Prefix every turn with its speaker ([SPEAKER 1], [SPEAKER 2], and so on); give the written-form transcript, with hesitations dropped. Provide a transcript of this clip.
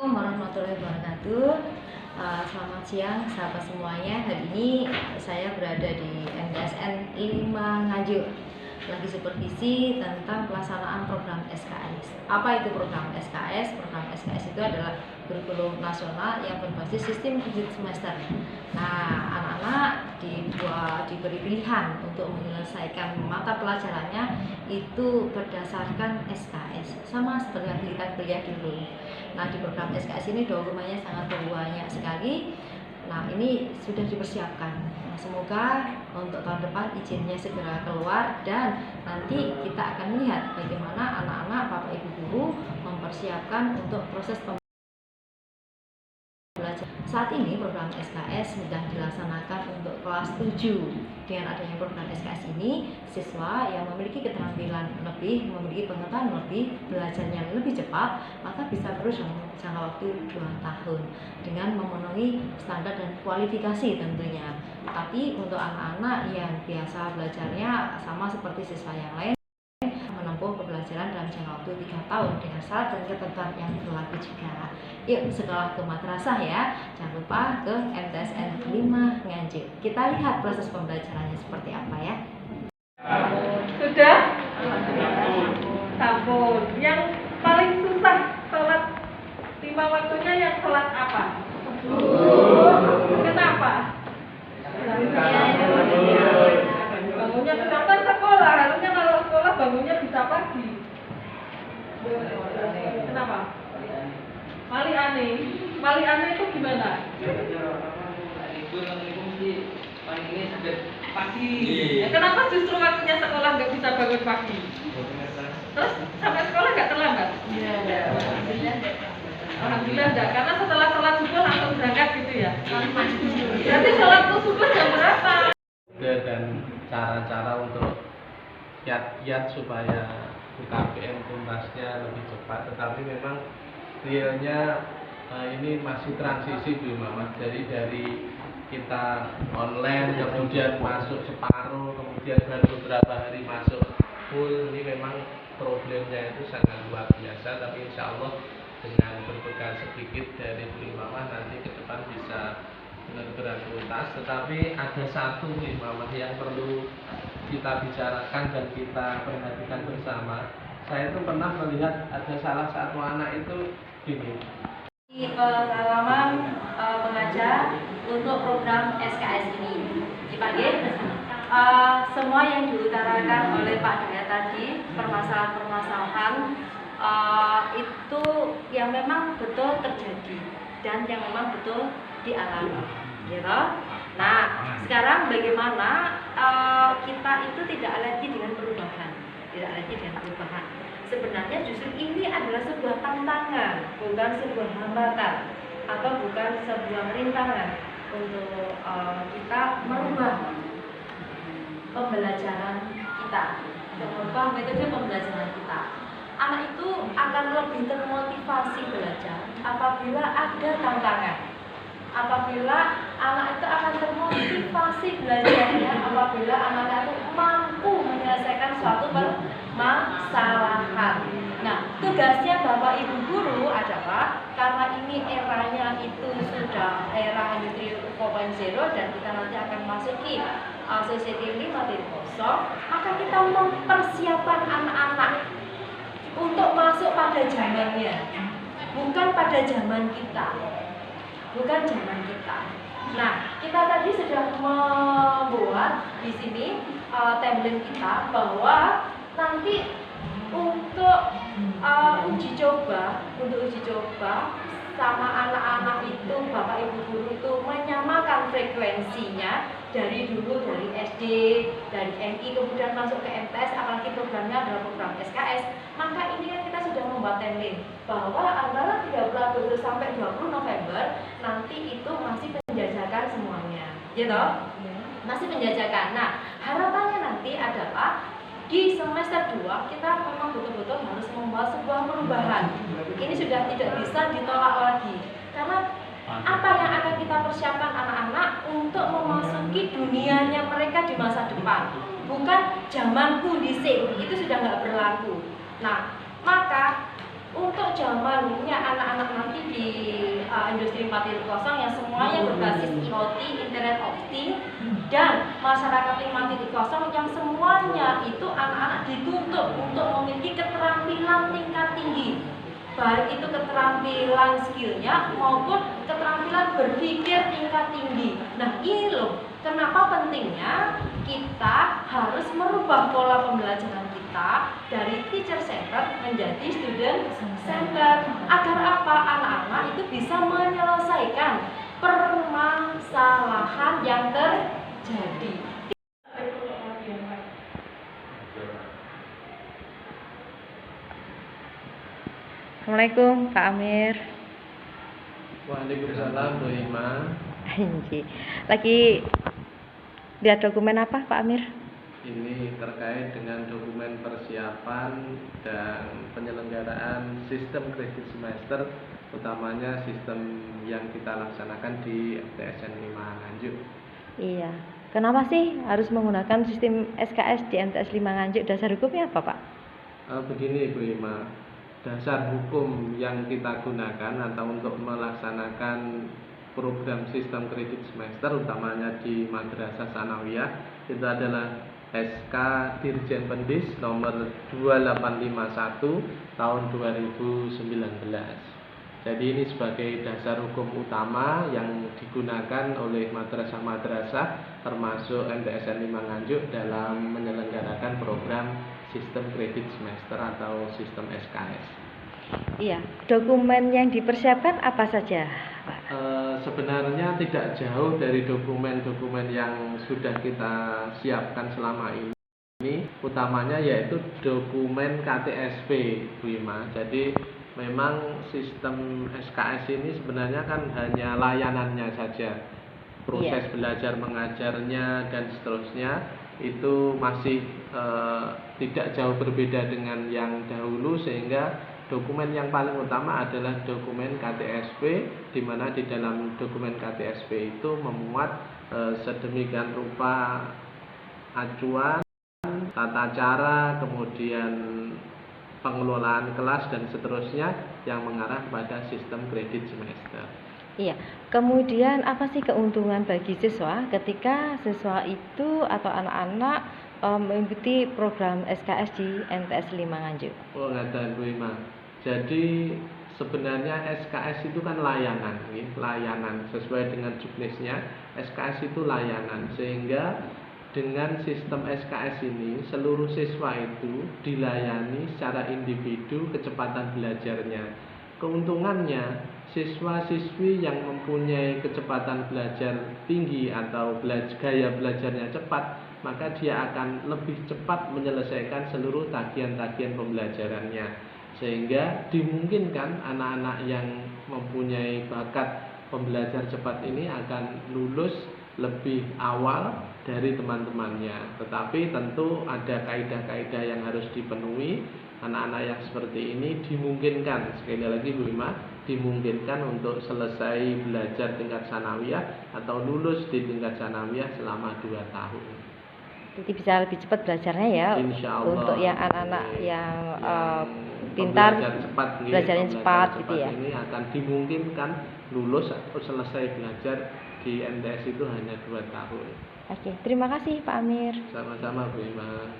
[SPEAKER 1] Assalamualaikum warahmatullahi wabarakatuh. Selamat siang sahabat semuanya. Hari ini saya berada di MTSN 5 Nganjuk, lagi supervisi tentang pelaksanaan program SKS. Apa itu program SKS? Program SKS itu adalah kurikulum nasional yang berbasis sistem kredit semester. Nah, anak-anak diberi pilihan untuk menyelesaikan mata pelajarannya itu berdasarkan SKS, sama seperti yang kita kuliah dulu. Nah, di program SKS ini dokumennya sangat banyak sekali. Nah, ini sudah dipersiapkan. Nah, semoga untuk tahun depan izinnya segera keluar dan nanti kita akan melihat bagaimana anak-anak, Bapak Ibu guru mempersiapkan untuk proses pembelajaran. Saat ini program SKS sedang dilaksanakan untuk kelas 7. Dengan adanya program SKS ini, siswa yang memiliki keterampilan lebih, memiliki pengetahuan lebih, belajarnya lebih cepat, maka bisa terus dalam jangka waktu 2 tahun dengan memenuhi standar dan kualifikasi tentunya. Tapi untuk anak-anak yang biasa belajarnya sama seperti siswa yang lain, menempuh pembelajaran dalam jangka waktu 3 tahun dengan syarat dan ketentuan yang berlaku juga. Yuk sekolah ke madrasah ya, jangan lupa ke MTSN 5 Nganjuk. Kita lihat proses pembelajarannya seperti apa ya.
[SPEAKER 2] Sudah? Sampun. Yang paling susah sholat 5 waktunya yang sholat apa? Kenapa? Bangunnya kenapa sekolah? Harusnya kalau sekolah bangunnya bisa pagi. Kenapa? Mali aneh. Mali aneh itu gimana? Pagi. Ya, kenapa justru waktunya sekolah nggak bisa bangun pagi? Terus sampai sekolah nggak terlambat? Iya. Alhamdulillah enggak, karena setelah sholat subuh langsung berangkat gitu ya. Berarti sholat subuh jam berapa?
[SPEAKER 3] Dan cara-cara untuk kiat-kiat supaya UKBM tuntasnya lebih cepat, tetapi memang realnya ini masih transisi Bu Mama. Jadi dari kita online kemudian masuk separuh, kemudian baru beberapa hari masuk full, ini memang problemnya itu sangat luar biasa. Tapi insya Allah dengan berbekal sedikit dari Bu Mama nanti ke depan bisa benar-benar tuntas. Tetapi ada satu Bu Mama yang perlu kita bicarakan dan kita perhatikan bersama. Saya itu pernah melihat ada salah satu anak itu gini.
[SPEAKER 1] Di pengalaman mengajar untuk program SKS ini dipanggil semua yang diutarakan oleh Pak Daya tadi, permasalahan-permasalahan itu yang memang betul terjadi dan yang memang betul dialami, gitu. Nah, sekarang bagaimana kita itu tidak alergi dengan perubahan, Sebenarnya justru ini adalah sebuah tantangan, bukan sebuah hambatan atau bukan sebuah rintangan untuk kita merubah pembelajaran kita, merubah metode pembelajaran kita. Anak itu akan lebih termotivasi belajar apabila ada tantangan. Apabila anak itu akan termotivasi belajarnya apabila anak itu mampu menyelesaikan suatu permasalahan. Nah, tugasnya Bapak Ibu guru adalah karena ini eranya itu sudah era Industri 4.0 dan kita nanti akan masuki CCT 5.0, maka kita mempersiapkan anak-anak untuk masuk pada zamannya, bukan pada zaman kita. Nah, kita tadi sudah membuat di sini template kita bahwa nanti untuk uji coba sama anak-anak itu Bapak Ibu guru itu menyamakan frekuensinya dari SD, dari MI kemudian masuk ke MTS, apalagi programnya adalah program SKS. Maka ini kan kita sudah membuat template bahwa antara 30 Agustus sampai 20 November nanti itu masih penjajakan semuanya, gitu? Masih penjajakan. Nah, harapannya nanti adalah di semester 2 kita memang betul-betul harus membuat sebuah perubahan. Ini sudah tidak bisa ditolak lagi. Karena apa yang akan kita persiapkan anak-anak untuk memasuki dunianya mereka di masa depan, bukan zamanku dhisik, itu sudah nggak berlaku. Nah, maka untuk zamannya anak-anak nanti di 5.0 yang semuanya berbasis IoT, Internet of Things, dan masyarakat 5.0 yang semuanya itu anak-anak dituntut untuk memiliki keterampilan tingkat tinggi, baik itu keterampilan skillnya maupun keterampilan berpikir tingkat tinggi. Nah ini loh kenapa pentingnya kita harus merubah pola pembelajaran kita dari teacher center menjadi student center, agar apa, anak-anak itu bisa menyelesaikan permasalahan yang terjadi. Assalamualaikum Pak Amir.
[SPEAKER 3] Waalaikumsalam Bu Ima.
[SPEAKER 1] Lagi lihat dokumen apa Pak Amir?
[SPEAKER 3] Ini terkait dengan dokumen persiapan dan penyelenggaraan sistem kredit semester, utamanya sistem yang kita laksanakan di MTSN 5 Nganjuk.
[SPEAKER 1] Iya. Kenapa sih harus menggunakan sistem SKS di MTS 5 Nganjuk? Dasar hukumnya apa Pak?
[SPEAKER 3] Begini Bu Ima, dasar hukum yang kita gunakan atau untuk melaksanakan program sistem kredit semester utamanya di Madrasah Sanawiyah itu adalah SK Dirjen Pendis nomor 2851 tahun 2019. Jadi ini sebagai dasar hukum utama yang digunakan oleh madrasah-madrasah termasuk MTSN 5 Nganjuk dalam menyelenggarakan program sistem kredit semester atau sistem SKS.
[SPEAKER 1] Iya, dokumen yang dipersiapkan apa saja, Pak?
[SPEAKER 3] Sebenarnya tidak jauh dari dokumen-dokumen yang sudah kita siapkan selama ini, utamanya yaitu dokumen KTSP, Bu Ima. Jadi memang sistem SKS ini sebenarnya kan hanya layanannya saja, proses belajar mengajarnya dan seterusnya itu masih tidak jauh berbeda dengan yang dahulu, sehingga dokumen yang paling utama adalah dokumen KTSP, di mana di dalam dokumen KTSP itu memuat sedemikian rupa acuan, tata cara, kemudian pengelolaan kelas dan seterusnya yang mengarah kepada sistem kredit semester.
[SPEAKER 1] Iya, kemudian apa sih keuntungan bagi siswa ketika siswa itu atau anak-anak mengikuti program SKS di MTS 5 Nganjuk?
[SPEAKER 3] Oh, ngaten Bu Ima. Jadi sebenarnya SKS itu kan layanan, layanan sesuai dengan juknisnya. SKS itu layanan, sehingga dengan sistem SKS ini seluruh siswa itu dilayani secara individu kecepatan belajarnya. Keuntungannya, siswa-siswi yang mempunyai kecepatan belajar tinggi atau gaya belajarnya cepat, maka dia akan lebih cepat menyelesaikan seluruh tagihan-tagihan pembelajarannya, sehingga dimungkinkan anak-anak yang mempunyai bakat pembelajar cepat ini akan lulus lebih awal dari teman-temannya. Tetapi tentu ada kaidah-kaidah yang harus dipenuhi. Anak-anak yang seperti ini dimungkinkan, sekali lagi Bu Ima, dimungkinkan untuk selesai belajar tingkat sanawiyah atau lulus di tingkat sanawiyah selama 2 tahun.
[SPEAKER 1] Jadi bisa lebih cepat belajarnya ya.
[SPEAKER 3] Insya Allah.
[SPEAKER 1] Untuk yang anak-anak yang pintar, belajarnya cepat gitu ya.
[SPEAKER 3] Ini akan dimungkinkan lulus atau selesai belajar di MTS itu hanya 2 tahun.
[SPEAKER 1] Oke, terima kasih Pak Amir.
[SPEAKER 3] Sama-sama Bu Ima.